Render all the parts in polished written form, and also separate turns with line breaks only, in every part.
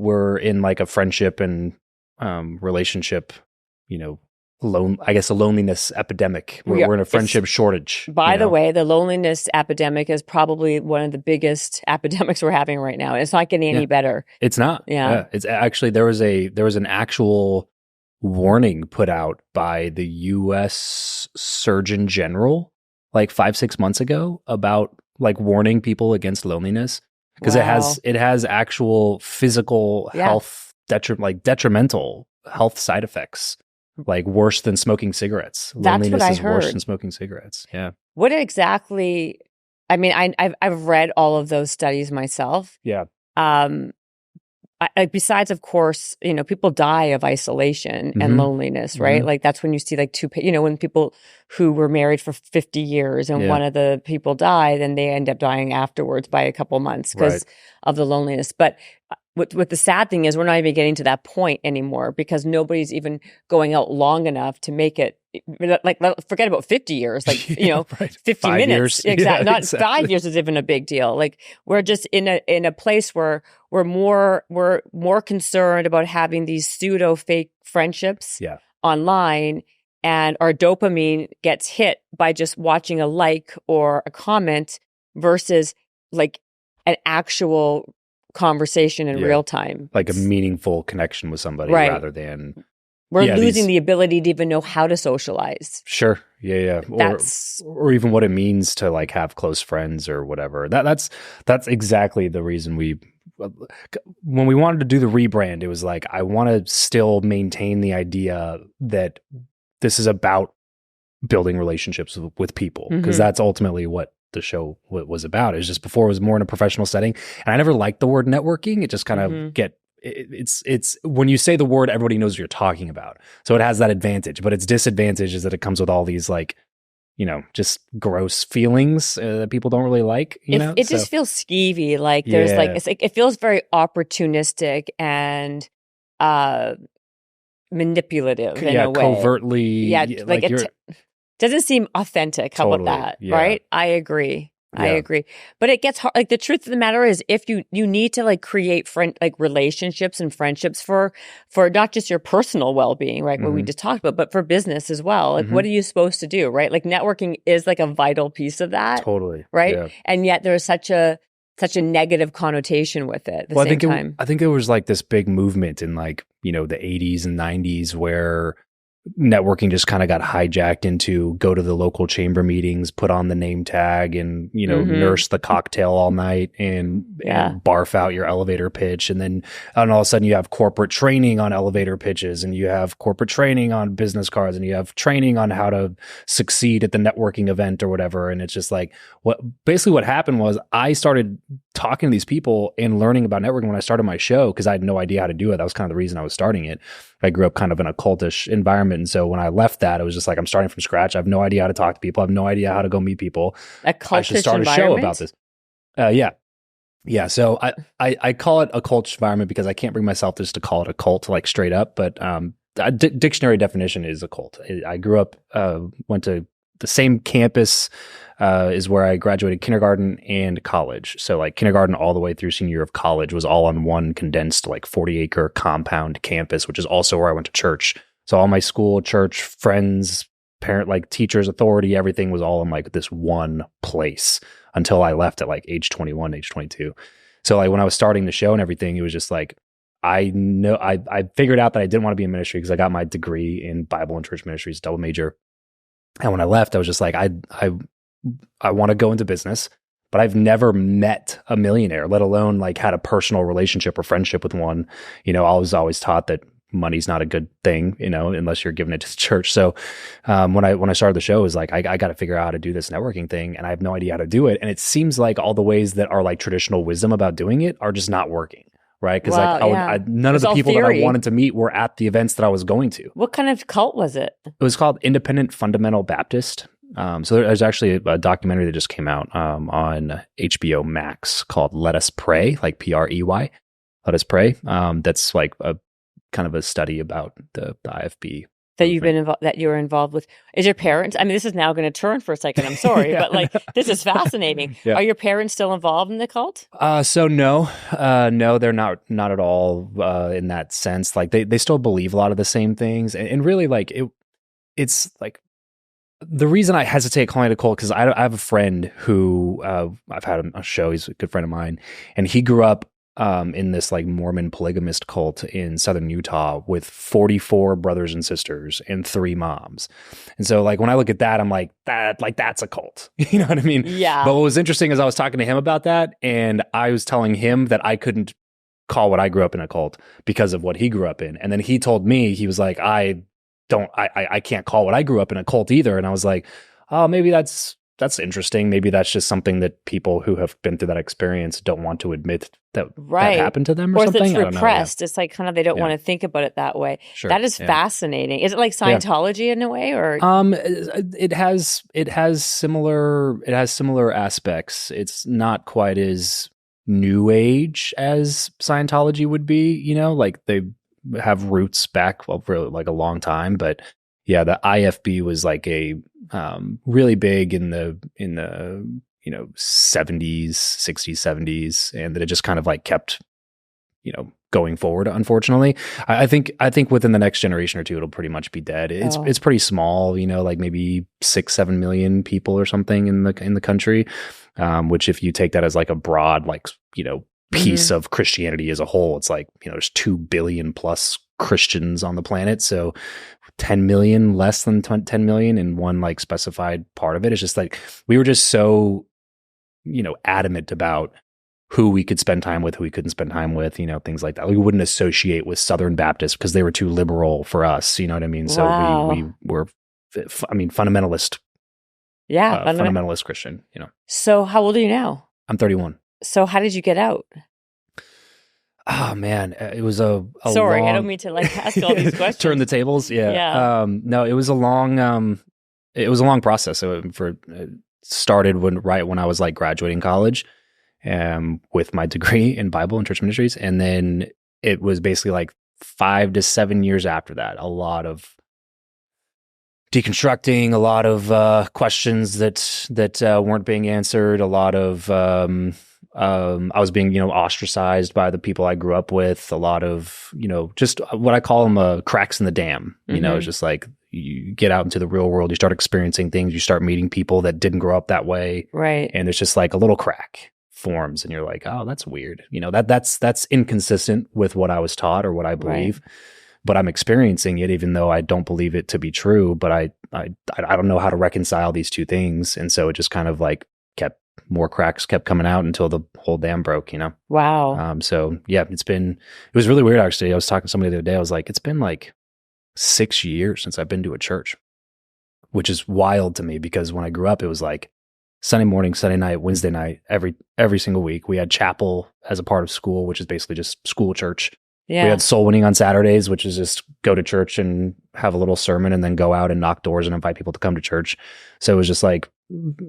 we're in like a friendship and relationship, I guess a loneliness epidemic. We're in a friendship shortage.
By the way, the loneliness epidemic is probably one of the biggest epidemics we're having right now. It's not getting any better.
It's not. Yeah. It's actually, there was an actual warning put out by the U.S. Surgeon General like 5-6 months ago about like warning people against loneliness, because it has actual physical health detrimental health side effects, like worse than smoking cigarettes.
That's
Loneliness
what I
is
heard.
worse than smoking cigarettes. Yeah.
What exactly? I mean, I've read all of those studies myself.
Yeah.
Besides, of course, people die of isolation and loneliness, right?
Mm-hmm.
Like that's when you see like when people who were married for 50 years and one of the people died, then they end up dying afterwards by a couple months because of the loneliness. But what the sad thing is, we're not even getting to that point anymore because nobody's even going out long enough to make it. Like, forget about 50 years, like, 50
5
minutes.
years.
Exactly.
Yeah,
Not 5 years is even a big deal. Like we're just in a place where we're more concerned about having these pseudo fake friendships online, and our dopamine gets hit by just watching a like or a comment versus like an actual conversation in real time.
Like a meaningful connection with somebody rather than...
We're losing the ability to even know how to socialize.
Sure. Yeah. Or even what it means to like have close friends or whatever. That's exactly the reason when we wanted to do the rebrand, it was like, I want to still maintain the idea that this is about building relationships with people, because that's ultimately what the show was about. It was just, before it was more in a professional setting, and I never liked the word networking. It just kind of it's when you say the word, everybody knows what you're talking about. So it has that advantage, but its disadvantage is that it comes with all these like, just gross feelings that people don't really like.
It just feels skeevy. Like there's it feels very opportunistic and manipulative in a way.
Covertly.
Yeah, like it doesn't seem authentic. How about that?
Yeah.
Right? I agree. But it gets hard. Like the truth of the matter is, if you need to like create relationships and friendships for not just your personal well-being, right? What we just talked about, but for business as well. Like what are you supposed to do, right? Like networking is like a vital piece of that.
Totally.
Right.
Yeah.
And yet there's such a negative connotation with it at the same time.
I think there was like this big movement in like, the 80s and 90s where networking just kind of got hijacked into go to the local chamber meetings, put on the name tag, and nurse the cocktail all night and barf out your elevator pitch, and all of a sudden you have corporate training on elevator pitches, and you have corporate training on business cards, and you have training on how to succeed at the networking event or whatever. And it's just like what happened was I started talking to these people and learning about networking when I started my show, because I had no idea how to do it. That was kind of the reason I was starting it. I grew up kind of in a cultish environment. And so when I left that, it was just like, I'm starting from scratch. I have no idea how to talk to people. I have no idea how to go meet people.
I should start a show about this.
Yeah. So I call it a cultish environment because I can't bring myself just to call it a cult, like straight up. But dictionary definition is a cult. I grew up, went to the same campus is where I graduated kindergarten and college. So like kindergarten all the way through senior year of college was all on one condensed like 40-acre compound campus, which is also where I went to church. So all my school, church, friends, parent, like teachers, authority, everything was all in like this one place until I left at like age 21, age 22. So like when I was starting the show and everything, it was just like, I figured out that I didn't want to be in ministry because I got my degree in Bible and church ministries, double major. And when I left, I was just like, I want to go into business, but I've never met a millionaire, let alone like had a personal relationship or friendship with one. I was always taught that money's not a good thing, unless you're giving it to the church. So when I started the show, it was like, I got to figure out how to do this networking thing, and I have no idea how to do it. And it seems like all the ways that are like traditional wisdom about doing it are just not working. Right. Because none of the people that I wanted to meet were at the events that I was going to.
What kind of cult was it?
It was called Independent Fundamental Baptist. So there's actually a documentary that just came out on HBO Max called Let Us Pray, like Prey, Let Us Pray. That's like a kind of a study about the IFB
that you've been involved, that you were involved with. Is your parents, I mean, this is now going to turn for a second, I'm sorry, yeah. But like, this is fascinating. Yeah. Are your parents still involved in the cult?
So no, they're not at all, in that sense. Like they still believe a lot of the same things. And really like it's like, the reason I hesitate calling it a cult, because I have a friend who, I've had on a show, he's a good friend of mine, and he grew up in this like Mormon polygamist cult in southern Utah with 44 brothers and sisters and 3 moms. And so like when I look at that, I'm like, that's a cult. You know what I mean?
Yeah.
But what was interesting is I was talking to him about that, and I was telling him that I couldn't call what I grew up in a cult because of what he grew up in. And then he told me, he was like, I can't call what I grew up in a cult either. And I was like, oh, maybe that's interesting. Maybe that's just something that people who have been through that experience don't want to admit that happened to them or something.
Or it's repressed. It's like kind of, they don't want to think about it that way.
Sure.
That is fascinating. Is it like Scientology in a way, or?
It has similar aspects. It's not quite as new age as Scientology would be, you know, like they have roots back for like a long time. But yeah, the IFB was like a really big in the 70s, 60s, 70s, and that it just kind of like kept going forward. Unfortunately, I think within the next generation or two, it'll pretty much be dead. It's pretty small, like maybe 6-7 million people or something in the country. Which if you take that as like a broad piece of Christianity as a whole, it's like there's 2 billion plus Christians on the planet, so 10 million less than 10 million in one like specified part of it. It's just like we were just so adamant about who we could spend time with, who we couldn't spend time with, things like that. We wouldn't associate with Southern Baptists because they were too liberal for us, you know what I mean? So we were, fundamentalist.
Yeah.
Fundamentalist Christian,
So how old are you now?
I'm 31.
So how did you get out?
Oh man, it was a
sorry,
long...
I don't mean to like ask all these questions.
Turn the tables, yeah. No, it was a long process. So it started when I was like graduating college, with my degree in Bible and church ministries, and then it was basically like 5 to 7 years after that. A lot of deconstructing, a lot of questions that weren't being answered, a lot of I was being ostracized by the people I grew up with, a lot of just what I call them cracks in the dam. It's just like you get out into the real world, you start experiencing things, you start meeting people that didn't grow up that way,
right?
And there's just like a little crack forms, and you're like, oh, that's weird. That's inconsistent with what I was taught or what I believe. Right. But I'm experiencing it, even though I don't believe it to be true. But I don't know how to reconcile these two things, and so it just kind of like more cracks kept coming out until the whole dam broke.
Wow.
So yeah, it was really weird. Actually, I was talking to somebody the other day. I was like, it's been like 6 years since I've been to a church, which is wild to me because when I grew up, it was like Sunday morning, Sunday night, Wednesday night, every single week. We had chapel as a part of school, which is basically just school church. Yeah. We had soul winning on Saturdays, which is just go to church and have a little sermon and then go out and knock doors and invite people to come to church. So it was just like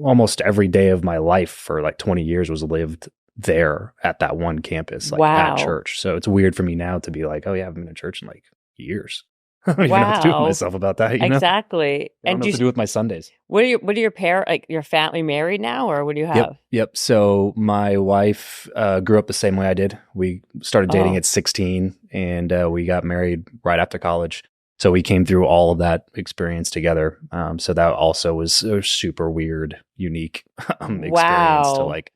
almost every day of my life for like 20 years was lived there at that one campus, like at church. So it's weird for me now to be like, oh yeah, I haven't been to church in like years. I don't even know what to do with myself about that.
Exactly.
I don't know what to do with my Sundays.
What are your parents, like your family married now, or what do you have?
Yep. So my wife grew up the same way I did. We started dating at 16 and we got married right after college. So we came through all of that experience together. So that also was a super weird, unique experience to like,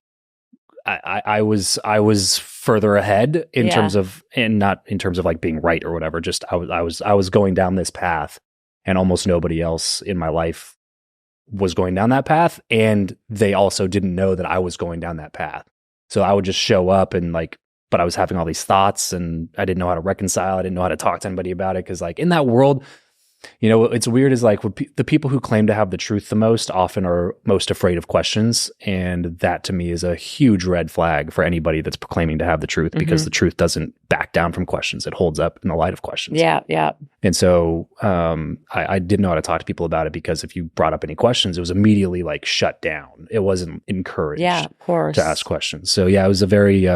I was further ahead in terms of, and not in terms of like being right or whatever. Just I was going down this path, and almost nobody else in my life was going down that path, and they also didn't know that I was going down that path. So I would just show up and like, but I was having all these thoughts, and I didn't know how to reconcile. I didn't know how to talk to anybody about it because like in that world, it's weird is like the people who claim to have the truth the most often are most afraid of questions. And that to me is a huge red flag for anybody that's proclaiming to have the truth, because the truth doesn't back down from questions. It holds up in the light of questions.
Yeah. Yeah.
And so I didn't know how to talk to people about it, because if you brought up any questions, it was immediately like shut down. It wasn't encouraged
of course,
to ask questions. So yeah, it was a very,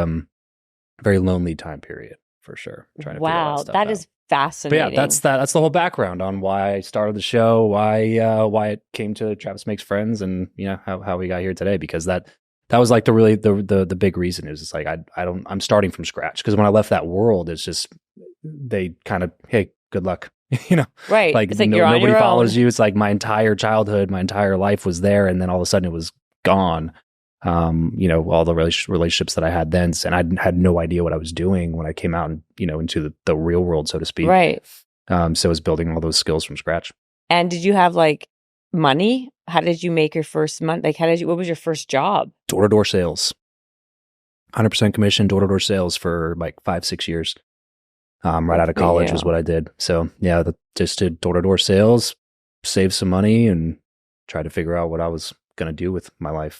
very lonely time period. for sure. Trying to figure all that
Wow,
stuff
that
out.
is fascinating.
But yeah, that's the whole background on why I started the show, why it came to Travis Makes Friends, and how we got here today. Because that was like the big reason is it's like I'm starting from scratch, because when I left that world, it's just they kind of, hey, good luck.
Right.
Like,
it's like you're on
nobody
your
follows
own.
you. It's like my entire childhood, my entire life was there, and then all of a sudden it was gone. All the relationships that I had then, and I had no idea what I was doing when I came out and, into the real world, so to speak.
Right.
So I was building all those skills from scratch.
And did you have like money? How did you make your first month? Like, what was your first job?
Door-to-door sales, 100% commission, door-to-door sales for like 5-6 years. Right out of college was what I did. So yeah, just did door-to-door sales, save some money, and try to figure out what I was going to do with my life.